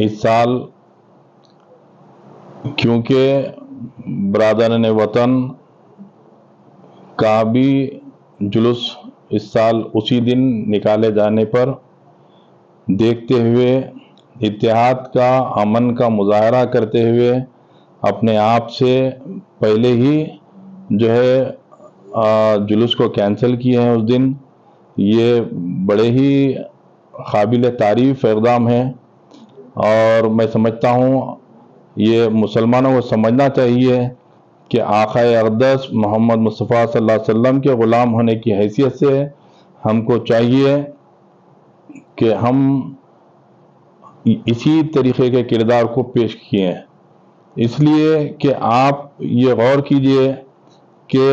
اس سال کیونکہ برادران وطن کا بھی جلوس اس سال اسی دن نکالے جانے پر دیکھتے ہوئے اتحاد کا، امن کا مظاہرہ کرتے ہوئے اپنے آپ سے پہلے ہی جو ہے جلوس کو کینسل کیے ہیں اس دن۔ یہ بڑے ہی قابل تعریف اقدام ہے، اور میں سمجھتا ہوں یہ مسلمانوں کو سمجھنا چاہیے کہ آقا اقدس محمد مصطفیٰ صلی اللہ علیہ وسلم کے غلام ہونے کی حیثیت سے ہم کو چاہیے کہ ہم اسی طریقے کے کردار کو پیش کیے ہیں۔ اس لیے کہ آپ یہ غور کیجئے کہ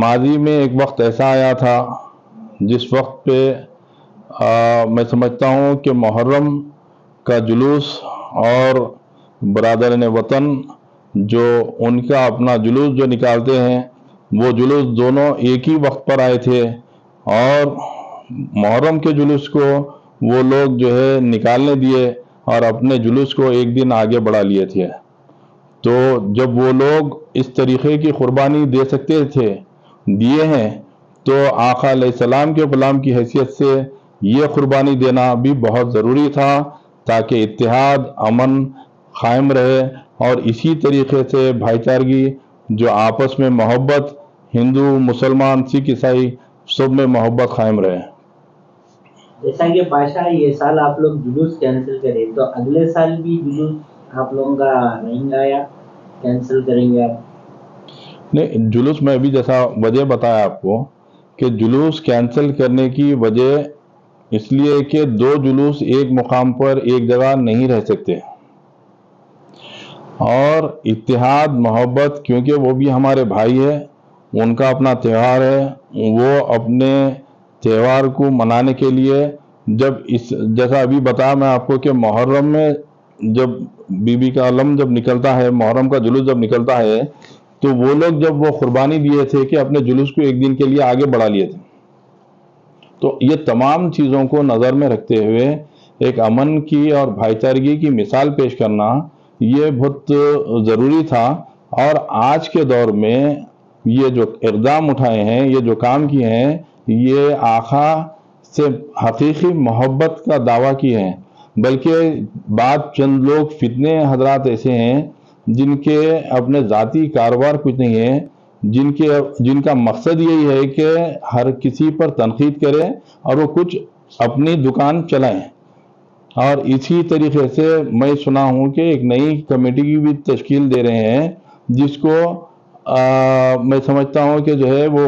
ماضی میں ایک وقت ایسا آیا تھا جس وقت پہ میں سمجھتا ہوں کہ محرم کا جلوس اور برادران وطن جو ان کا اپنا جلوس جو نکالتے ہیں، وہ جلوس دونوں ایک ہی وقت پر آئے تھے، اور محرم کے جلوس کو وہ لوگ جو ہے نکالنے دیے اور اپنے جلوس کو ایک دن آگے بڑھا لیے تھے۔ تو جب وہ لوگ اس طریقے کی قربانی دے سکتے تھے، دیے ہیں، تو آقا علیہ السلام کے غلام کی حیثیت سے یہ قربانی دینا بھی بہت ضروری تھا، تاکہ اتحاد، امن قائم رہے، اور اسی طریقے سے بھائی چارگی، جو آپس میں محبت، ہندو، مسلمان، سکھ، عیسائی، سب میں محبت قائم رہے۔ جیسا کہ بادشاہ یہ سال آپ لوگ جلوس کینسل کریں تو اگلے سال بھی جلوس آپ لوگوں کا نہیں گا یا کینسل کریں گے آپ؟ نہیں، جلوس میں ابھی جیسا وجہ بتایا آپ کو کہ جلوس کینسل کرنے کی وجہ اس لیے کہ دو جلوس ایک مقام پر ایک جگہ نہیں رہ سکتے، اور اتحاد، محبت، کیونکہ وہ بھی ہمارے بھائی ہے، ان کا اپنا تہوار ہے، وہ اپنے تہوار کو منانے کے لیے جیسا ابھی بتایا میں آپ کو کہ محرم میں جب بی بی کا علم جب نکلتا ہے، محرم کا جلوس جب نکلتا ہے، تو وہ لوگ جب وہ قربانی دیے تھے کہ اپنے جلوس کو ایک دن کے لیے آگے بڑھا لیے تھے۔ تو یہ تمام چیزوں کو نظر میں رکھتے ہوئے ایک امن کی اور بھائی چارگی کی مثال پیش کرنا یہ بہت ضروری تھا، اور آج کے دور میں یہ جو اقدام اٹھائے ہیں، یہ جو کام کیے ہیں، یہ آقا سے حقیقی محبت کا دعویٰ کیے ہیں۔ بلکہ بعد چند لوگ فتنے حضرات ایسے ہیں جن کے اپنے ذاتی کاروبار کچھ نہیں ہے، جن کا مقصد یہی ہے کہ ہر کسی پر تنقید کرے اور وہ کچھ اپنی دکان چلائیں۔ اور اسی طریقے سے میں سنا ہوں کہ ایک نئی کمیٹی کی بھی تشکیل دے رہے ہیں، جس کو میں سمجھتا ہوں کہ جو ہے وہ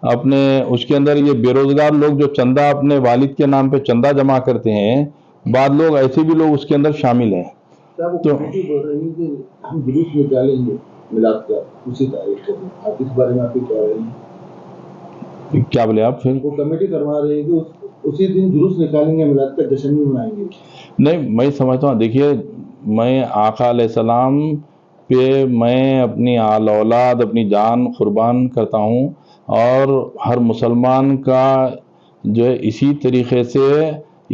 اپنے اس کے اندر یہ بے روزگار لوگ جو چندہ اپنے والد کے نام پہ چندہ جمع کرتے ہیں، بعض لوگ ایسے بھی لوگ اس کے اندر شامل ہیں۔ تو ہم جلوس نکالیں گے میلاد کا اسی تاریخ کو، آپ اس بارے میں آپ کیا رہے ہیں؟ کیا بولے آپ؟ پھر وہ کمیٹی کروا رہے ہیں کہ اسی دن جلوس نکالیں گے، میلاد کا جشن بھی منائیں گے۔ نہیں، میں سمجھتا ہوں، دیکھیے، میں آقا علیہ السلام پہ میں اپنی آل اولاد، اپنی جان قربان کرتا ہوں، اور ہر مسلمان کا جو ہے اسی طریقے سے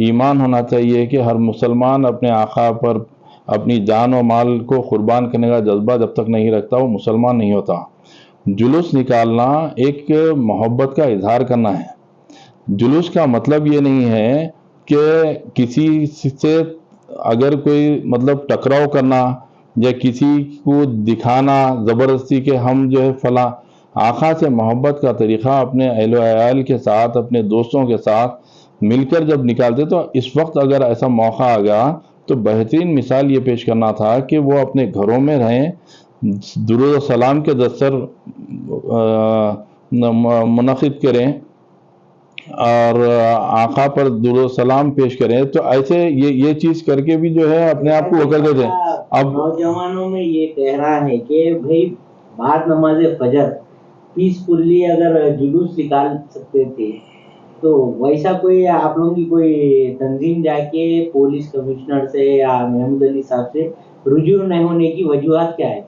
ایمان ہونا چاہیے کہ ہر مسلمان اپنے آقا پر اپنی جان و مال کو قربان کرنے کا جذبہ جب تک نہیں رکھتا وہ مسلمان نہیں ہوتا۔ جلوس نکالنا ایک محبت کا اظہار کرنا ہے۔ جلوس کا مطلب یہ نہیں ہے کہ کسی سے اگر کوئی مطلب ٹکراؤ کرنا یا کسی کو دکھانا زبردستی کہ ہم جو ہے فلاں۔ آقا سے محبت کا طریقہ اپنے اہل و عیال کے ساتھ، اپنے دوستوں کے ساتھ مل کر جب نکالتے، تو اس وقت اگر ایسا موقع آ گیا تو بہترین مثال یہ پیش کرنا تھا کہ وہ اپنے گھروں میں رہیں، درود و سلام کے دستر منعقد کریں اور آقا پر درود و سلام پیش کریں، تو ایسے یہ چیز کر کے بھی جو ہے اپنے آپ کو وہ کرتے تھے۔ اب نوجوانوں میں یہ کہہ رہا ہے کہ بھائی بعد نماز فجر پیسفلی اگر جلوس نکال سکتے تھے، تو ویسا کوئی آپ لوگوں کی کوئی تنظیم جا کے پولیس کمشنر سے یا محمود علی صاحب سے رجوع نہیں ہونے کی وجوہات کیا ہے؟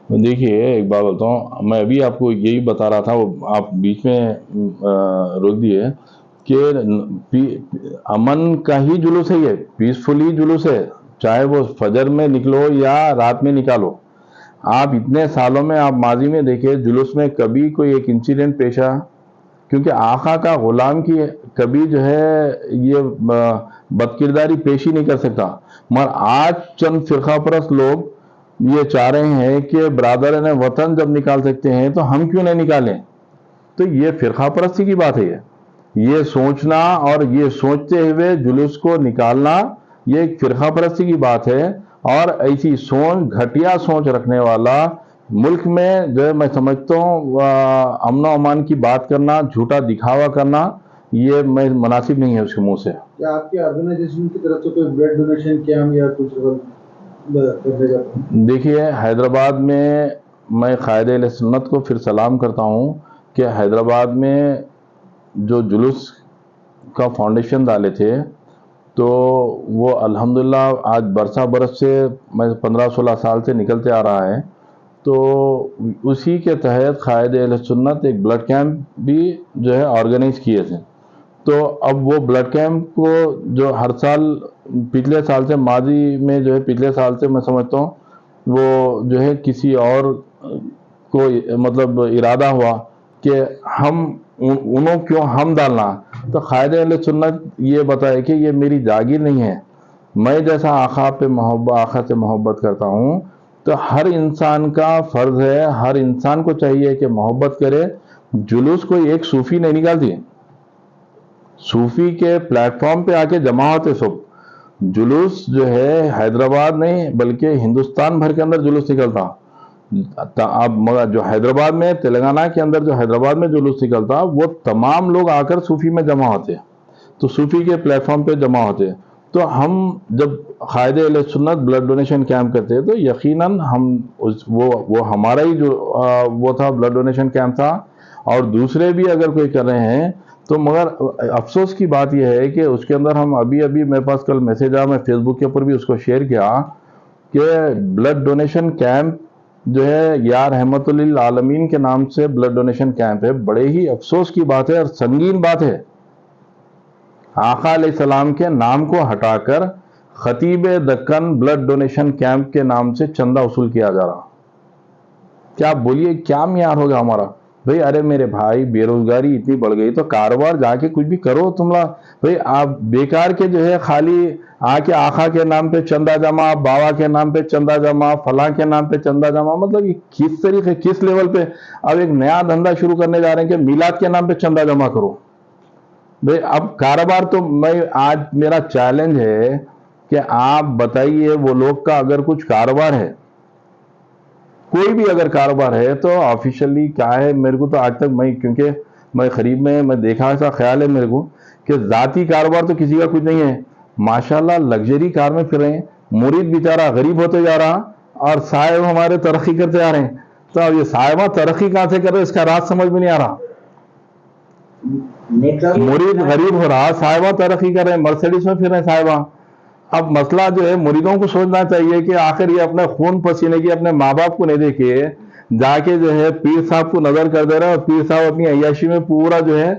دیکھیے، ایک بات بتا ہوں، میں ابھی آپ کو یہی بتا رہا تھا، وہ آپ بیچ میں روک دیے کہ امن کا ہی جلوس ہے، یہ پیسفلی جلوس ہے، چاہے وہ فجر میں نکلو یا رات میں نکالو. آپ اتنے سالوں میں آپ ماضی میں دیکھیں جلوس میں کبھی کوئی ایک انسیڈنٹ پیش آیا؟ کیونکہ آقا کا غلام کی کبھی جو ہے یہ بد کرداری پیش ہی نہیں کر سکتا. مگر آج چند فرقہ پرست لوگ یہ چاہ رہے ہیں کہ برادران وطن جب نکال سکتے ہیں تو ہم کیوں نہیں نکالیں. تو یہ فرقہ پرستی کی بات ہے. یہ سوچنا اور یہ سوچتے ہوئے جلوس کو نکالنا یہ ایک فرقہ پرستی کی بات ہے. اور ایسی سوچ گھٹیا سوچ رکھنے والا ملک میں جو ہے میں سمجھتا ہوں امن و امان کی بات کرنا، جھوٹا دکھاوا کرنا یہ مناسب نہیں ہے اس کے منہ سے. کیا آپ کی آرگنائزیشن کی طرف سے کوئی بلڈ ڈونیشن کیمپ یا کچھ کرنے کا؟ دیکھیے حیدرآباد میں قائد اہل سنت کو پھر سلام کرتا ہوں کہ حیدرآباد میں جو جلوس کا فاؤنڈیشن ڈالے تھے تو وہ الحمدللہ آج برسہ برس سے میں 15-16 سال سے نکلتے آ رہا ہے. تو اسی کے تحت قائد اہل سنت ایک بلڈ کیمپ بھی جو ہے آرگنائز کیے تھے. تو اب وہ بلڈ کیمپ کو جو ہر سال پچھلے سال سے ماضی میں جو ہے پچھلے سال سے میں سمجھتا ہوں وہ جو ہے کسی اور کو مطلب ارادہ ہوا کہ ہم انہوں کیوں ہم ڈالنا. تو قائد اہل سنت یہ بتائے کہ یہ میری جاگیر نہیں ہے. میں جیسا آقا سے محبت کرتا ہوں تو ہر انسان کا فرض ہے، ہر انسان کو چاہیے کہ محبت کرے. جلوس کوئی ایک صوفی نہیں نکالتی. صوفی کے پلیٹ فارم پہ آ کے جمع ہوتے سب. جلوس جو ہے حیدرآباد نہیں بلکہ ہندوستان بھر کے اندر جلوس نکلتا. اب جو حیدرآباد میں تلنگانہ کے اندر جو حیدرآباد میں جلوس نکلتا وہ تمام لوگ آ کر صوفی میں جمع ہوتے، تو صوفی کے پلیٹ فارم پہ جمع ہوتے. تو ہم جب قائد اہل سنت بلڈ ڈونیشن کیمپ کرتے تو یقیناً ہم وہ ہمارا ہی جو وہ تھا بلڈ ڈونیشن کیمپ تھا. اور دوسرے بھی اگر کوئی کر رہے ہیں تو مگر افسوس کی بات یہ ہے کہ اس کے اندر ہم ابھی میرے پاس کل میسیج آیا، میں فیس بک کے اوپر بھی اس کو شیئر کیا کہ بلڈ ڈونیشن کیمپ جو ہے یا رحمت للعالمین کے نام سے بلڈ ڈونیشن کیمپ ہے. بڑے ہی افسوس کی بات ہے اور سنگین بات ہے. آقا علیہ السلام کے نام کو ہٹا کر خطیب دکن بلڈ ڈونیشن کیمپ کے نام سے چندہ وصول کیا جا رہا. کیا بولیے کیا معیار ہوگا ہمارا؟ بھئی ارے میرے بھائی بے روزگاری اتنی بڑھ گئی تو کاروبار جا کے کچھ بھی کرو تم لوگ. بھئی آپ بیکار کے جو ہے خالی آ کے آقا کے نام پہ چندہ جمع، بابا کے نام پہ چندہ جمع، فلاں کے نام پہ چندہ جمع، مطلب یہ کس طریقے کس لیول پہ اب ایک نیا دھندا شروع کرنے جا رہے ہیں کہ میلاد کے نام پہ چندہ جمع کرو. بھئی اب کاروبار تو آج میرا چیلنج ہے کہ آپ بتائیے وہ لوگ کا اگر کچھ کاروبار ہے، کوئی بھی اگر کاروبار ہے تو آفیشلی کیا ہے. میرے کو تو آج تک کیونکہ میں قریب میں دیکھا ایسا خیال ہے میرے کو کہ ذاتی کاروبار تو کسی کا کچھ نہیں ہے. ماشاءاللہ لگژری کار میں پھر رہے ہیں، مرید بیچارہ غریب ہوتے جا رہا اور صاحب ہمارے ترقی کرتے جا رہے ہیں. تو اب یہ صاحبہ ترقی کہاں سے کر رہے اس کا راز سمجھ میں نہیں آ رہا. مرید غریب ہو رہا، صاحبہ ترقی کر رہے ہیں، مرسیڈیز میں پھر رہے ہیں صاحبہ. اب مسئلہ جو ہے مریدوں کو سوچنا چاہیے کہ آخر یہ اپنے خون پسینے کی اپنے ماں باپ کو نہیں دیکھے جا کے جو ہے پیر صاحب کو نظر کر دے رہے اور پیر صاحب اپنی عیاشی میں پورا جو ہے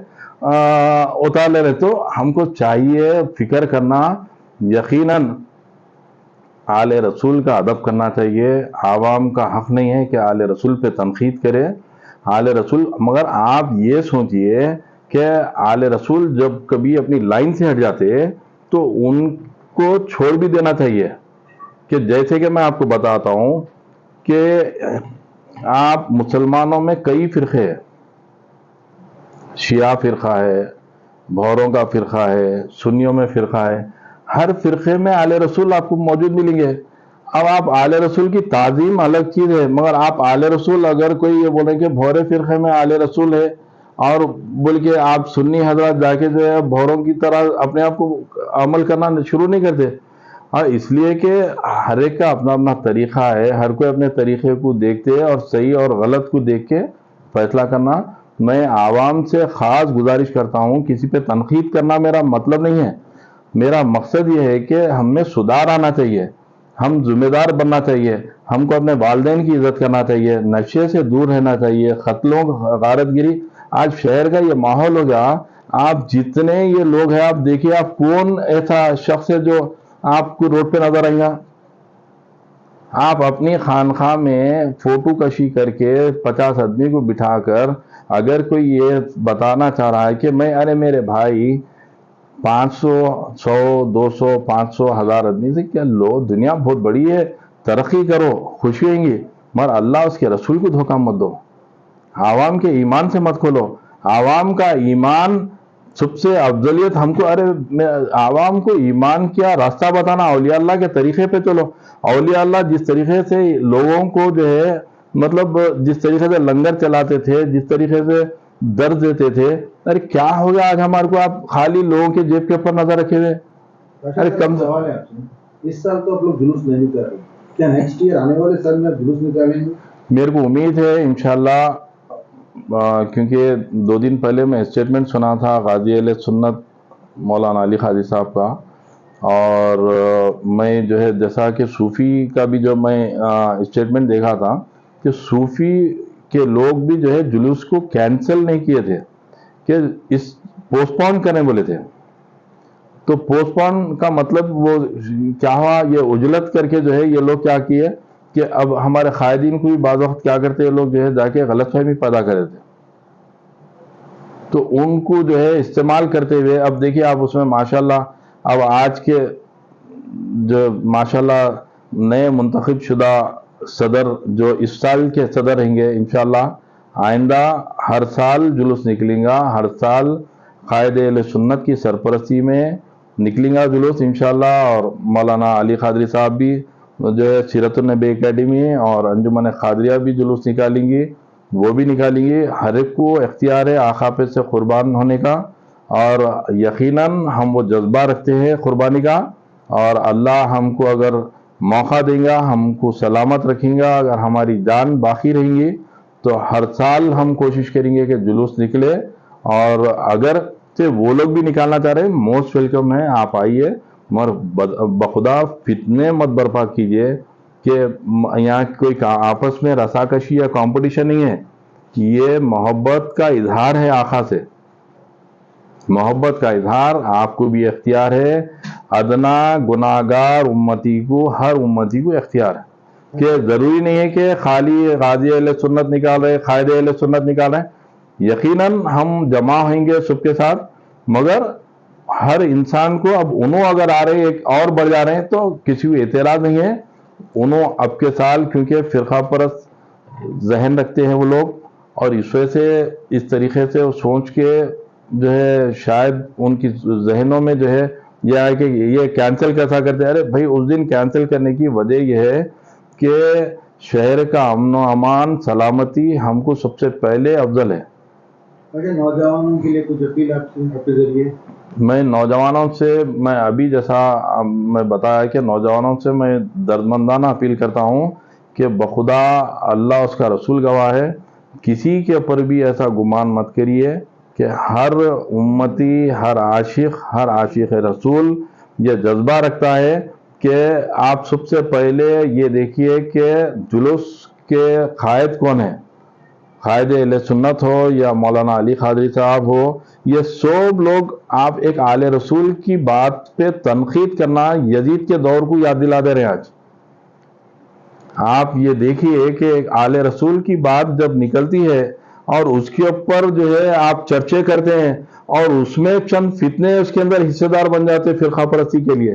اتار لے رہے. تو ہم کو چاہیے فکر کرنا، یقیناً آل رسول کا ادب کرنا چاہیے. عوام کا حق نہیں ہے کہ آل رسول پہ تنقید کرے. آل رسول مگر آپ یہ سوچئے کہ آل رسول جب کبھی اپنی لائن سے ہٹ جاتے تو ان کو چھوڑ بھی دینا چاہیے. کہ جیسے کہ میں آپ کو بتاتا ہوں کہ آپ مسلمانوں میں کئی فرقے ہیں، شیعہ فرقہ ہے، بھوروں کا فرقہ ہے، سنیوں میں فرقہ ہے. ہر فرقے میں آل رسول آپ کو موجود ملیں گے. اب آپ آل رسول کی تعظیم الگ چیز ہے، مگر آپ آل رسول اگر کوئی یہ بولیں کہ بھورے فرقے میں آل رسول ہے اور بول کے آپ سنی حضرات جا کے جو ہے بھوروں کی طرح اپنے آپ کو عمل کرنا شروع نہیں کرتے. اور اس لیے کہ ہر ایک کا اپنا اپنا طریقہ ہے، ہر کوئی اپنے طریقے کو دیکھتے اور صحیح اور غلط کو دیکھ کے فیصلہ کرنا. میں عوام سے خاص گزارش کرتا ہوں، کسی پہ تنقید کرنا میرا مطلب نہیں ہے. میرا مقصد یہ ہے کہ ہم میں سدھار آنا چاہیے، ہم ذمہ دار بننا چاہیے، ہم کو اپنے والدین کی عزت کرنا چاہیے، نشے سے دور رہنا چاہیے، قتلوں غارت گری. آج شہر کا یہ ماحول ہو گیا، آپ جتنے یہ لوگ ہیں آپ دیکھیے آپ کون ایسا شخص ہے جو آپ کو روڈ پہ نظر آئیں گا. آپ اپنی خانقاہ میں فوٹو کشی کر کے 50 آدمی کو بٹھا کر اگر کوئی یہ بتانا چاہ رہا ہے کہ میں ارے میرے بھائی 500 100 200 500 1000 آدمی سے کیا لو, دنیا بہت بڑی ہے, ترقی کرو, خوشی ہوئیں گی, مگر اللہ اس کے رسول کو دھوکہ مت دو, عوام کے ایمان سے مت کھولو. عوام کا ایمان سب سے افضلیت ہم کو, ارے عوام کو ایمان کیا راستہ بتانا, اولیاء اللہ کے طریقے پہ چلو. اولیاء اللہ جس طریقے سے لوگوں کو جو ہے مطلب جس طریقے سے لنگر چلاتے تھے, جس طریقے سے درد دیتے تھے, ارے کیا ہو گیا آج ہمارے کو آپ خالی لوگوں کے جیب کے اوپر نظر رکھے ہوئے. ارے کم سوال ہے آپ سے, اس سال تو آپ لوگ جلوس نہیں کر رہے, کیا نیکسٹ ایئر آنے والے سال میں آپ جلوس نکالیں گے؟ میرے کو امید ہے انشاءاللہ, کیونکہ 2 دن پہلے میں اسٹیٹمنٹ سنا تھا غازی اہل سنت مولانا علی قادری صاحب کا, اور میں جو ہے جیسا کہ صوفی کا بھی جو میں اسٹیٹمنٹ دیکھا تھا کہ صوفی کے لوگ بھی جو ہے جلوس کو کینسل نہیں کیے تھے, کہ اس پوسٹ پون کرنے بولے تھے. تو پوسٹ پون کا مطلب وہ کیا ہوا, یہ عجلت کر کے جو ہے یہ لوگ کیا کیے کہ اب ہمارے قائدین کو بھی بعض وقت کیا کرتے ہیں لوگ جو ہے جا کے غلط فہمی پیدا کر دیتے, تو ان کو جو ہے استعمال کرتے ہوئے اب دیکھیے آپ اس میں ماشاءاللہ اب آج کے جو ماشاءاللہ نئے منتخب شدہ صدر جو اس سال کے صدر رہیں گے, انشاءاللہ آئندہ ہر سال جلوس نکلیں گا, ہر سال قائد اہل سنت کی سرپرستی میں نکلیں گا جلوس انشاءاللہ. اور مولانا علی قادری صاحب بھی جو ہے سیرت النبی اکیڈمی اور انجمن قادریہ بھی جلوس نکالیں گی, وہ بھی نکالیں گی. ہر ایک کو اختیار ہے آقا پہ سے قربان ہونے کا, اور یقیناً ہم وہ جذبہ رکھتے ہیں قربانی کا, اور اللہ ہم کو اگر موقع دیں گا, ہم کو سلامت رکھیں گا, اگر ہماری جان باقی رہیں گی تو ہر سال ہم کوشش کریں گے کہ جلوس نکلے. اور اگر سے وہ لوگ بھی نکالنا چاہ رہے ہیں, موسٹ ویلکم ہے, آپ آئیے, مگر بخدا فتنے مت برپا کیجئے کہ یہاں کوئی آپس میں رساکشی یا کمپٹیشن نہیں ہے, یہ محبت کا اظہار ہے آقا سے, محبت کا اظہار. آپ کو بھی اختیار ہے, ادنا گناہگار امتی کو, ہر امتی کو اختیار ہے, کہ ضروری نہیں ہے کہ خالی غازی اہل سنت نکال رہے, قائد اہل سنت نکال رہے. یقیناً ہم جمع ہوئیں گے سب کے ساتھ, مگر ہر انسان کو اب انہوں اگر آ رہے ایک اور بڑھ جا رہے ہیں تو کسی کو اعتراض نہیں ہے. انہوں اب کے سال کیونکہ فرقہ پرست ذہن رکھتے ہیں وہ لوگ, اور اس وجہ سے اس طریقے سے وہ سوچ کے جو ہے شاید ان کی ذہنوں میں جو ہے یہ ہے کہ یہ کینسل کیسا کرتے ہیں. ارے بھائی اس دن کینسل کرنے کی وجہ یہ ہے کہ شہر کا امن و امان سلامتی ہم کو سب سے پہلے افضل ہے. اچھا, نوجوانوں کے لیے کچھ اپیل آپ سے آپ کے ذریعے؟ میں نوجوانوں سے, میں ابھی جیسا میں بتایا کہ نوجوانوں سے میں دردمندانہ اپیل کرتا ہوں کہ بخدا اللہ اس کا رسول گواہ ہے, کسی کے اوپر بھی ایسا گمان مت کریے کہ ہر امتی, ہر عاشق رسول یہ جذبہ رکھتا ہے کہ آپ سب سے پہلے یہ دیکھیے کہ جلوس کے قائد کون ہے, قائد اہل سنت ہو یا مولانا علی قادری صاحب ہو, یہ سب لوگ آپ ایک آل رسول کی بات پہ تنقید کرنا یزید کے دور کو یاد دلا دے رہے ہیں. آج آپ یہ دیکھیے کہ ایک آل رسول کی بات جب نکلتی ہے اور اس کے اوپر جو ہے آپ چرچے کرتے ہیں, اور اس میں چند فتنے اس کے اندر حصے دار بن جاتے فرقہ پرستی کے لیے.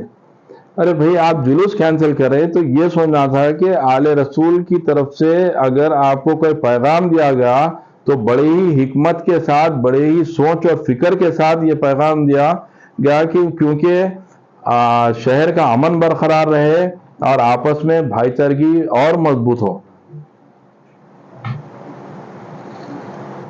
ارے بھئی آپ جلوس کینسل کریں تو یہ سوچنا تھا کہ آل رسول کی طرف سے اگر آپ کو کوئی پیغام دیا گیا تو بڑے ہی حکمت کے ساتھ, بڑے ہی سوچ اور فکر کے ساتھ یہ پیغام دیا گیا کہ کیونکہ شہر کا امن برقرار رہے اور آپس میں بھائی چارگی اور مضبوط ہو.